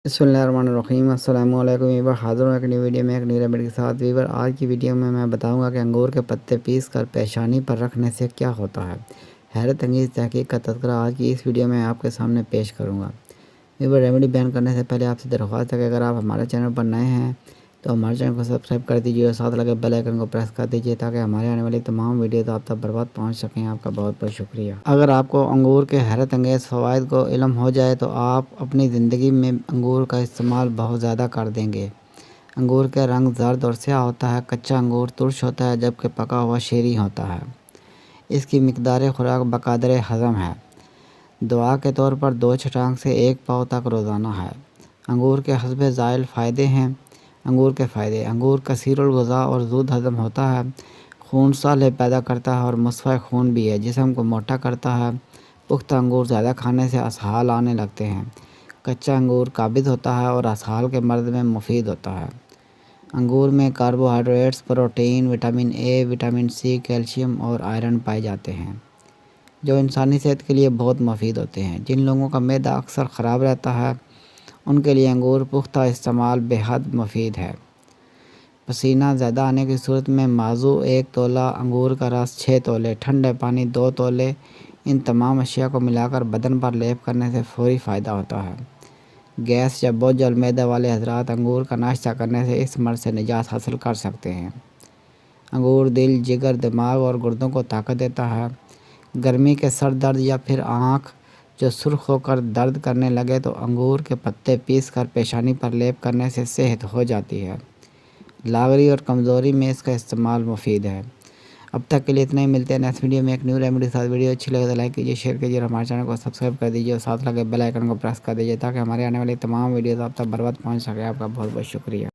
बिस्मिल्लाहिर्रहमानिर्रहीम अस्सलाम वालेकुम। वीवर हाज़िर हूँ एक नई वीडियो में एक नई रेमेडी के साथ। वीवर आज की वीडियो में मैं बताऊंगा कि अंगूर के पत्ते पीस कर पेशानी पर रखने से क्या होता है। हैरत अंगेज़ तहकीक का तज़किरा आज की इस वीडियो में आपके सामने पेश करूँगा। वीवर रेमेडी बयान करने से पहले आपसे दरख्वास्त है कि अगर आप हमारे चैनल पर नए हैं तो हमारे चैनल को सब्सक्राइब कर दीजिए और साथ लगे बेल आइकन को प्रेस कर दीजिए ताकि हमारे आने वाली तमाम वीडियो आप तक बर्बाद पहुंच सकें। आपका बहुत बहुत शुक्रिया। अगर आपको अंगूर के हैरत अंगेज़ फ़वाइद को इल्म हो जाए तो आप अपनी ज़िंदगी में अंगूर का इस्तेमाल बहुत ज़्यादा कर देंगे। अंगूर का रंग जर्द और स्याह होता है। कच्चा अंगूर तुर्श होता है जबकि पका हुआ शेरी होता है। इसकी मिकदार खुराक बकादर हज़म है। दवा के तौर पर 2 छटांग से 1 पाव तक रोज़ाना है। अंगूर के हस्बे ज़ाइल फ़ायदे हैं। अंगूर के फ़ायदे: अंगूर कसीरुल ग़िज़ा और ज़ूद हज़म होता है। खून साले पैदा करता है और मुस्फ़ा खून भी है। जिस्म को मोटा करता है। पुख्ता अंगूर ज़्यादा खाने से असहाल आने लगते हैं। कच्चा अंगूर काबिज़ होता है और असहाल के मर्द में मुफीद होता है। अंगूर में carbohydrates, protein, vitamin A, vitamin C, calcium और आयरन पाए जाते हैं जो इंसानी सेहत के लिए बहुत मुफीद होते हैं। जिन लोगों का मैदा अक्सर ख़राब रहता है उनके लिए अंगूर पुख्ता इस्तेमाल बेहद मुफीद है। पसीना ज़्यादा आने की सूरत में माज़ू 1 तोला, अंगूर का रस 6 तोले, ठंडे पानी 2 तोले, इन तमाम अशिया को मिलाकर बदन पर लेप करने से फ़ौरी फ़ायदा होता है। गैस या बोझ और मैदा वाले हज़रात अंगूर का नाश्ता करने से इस मर्ज़ से निजात हासिल कर सकते हैं। अंगूर दिल, जिगर, दिमाग और गुर्दों को ताकत देता है। गर्मी के सर दर्द या फिर आँख जो सुर्ख होकर दर्द करने लगे तो अंगूर के पत्ते पीस कर पेशानी पर लेप करने से सेहत हो जाती है। लावरी और कमज़ोरी में इसका इस्तेमाल मुफीद है। अब तक के लिए इतना ही। मिलते हैं नेक्स्ट वीडियो में एक न्यू रेमेडी के साथ। वीडियो अच्छी लगे तो लाइक कीजिए, शेयर कीजिए और हमारे चैनल को सब्सक्राइब कर दीजिए और साथ लगे बेल आइकन को प्रेस कर दीजिए ताकि हमारे आने वाली तमाम वीडियोज़ आप तक बर्बाद पहुँच सके। आपका बहुत बहुत शुक्रिया।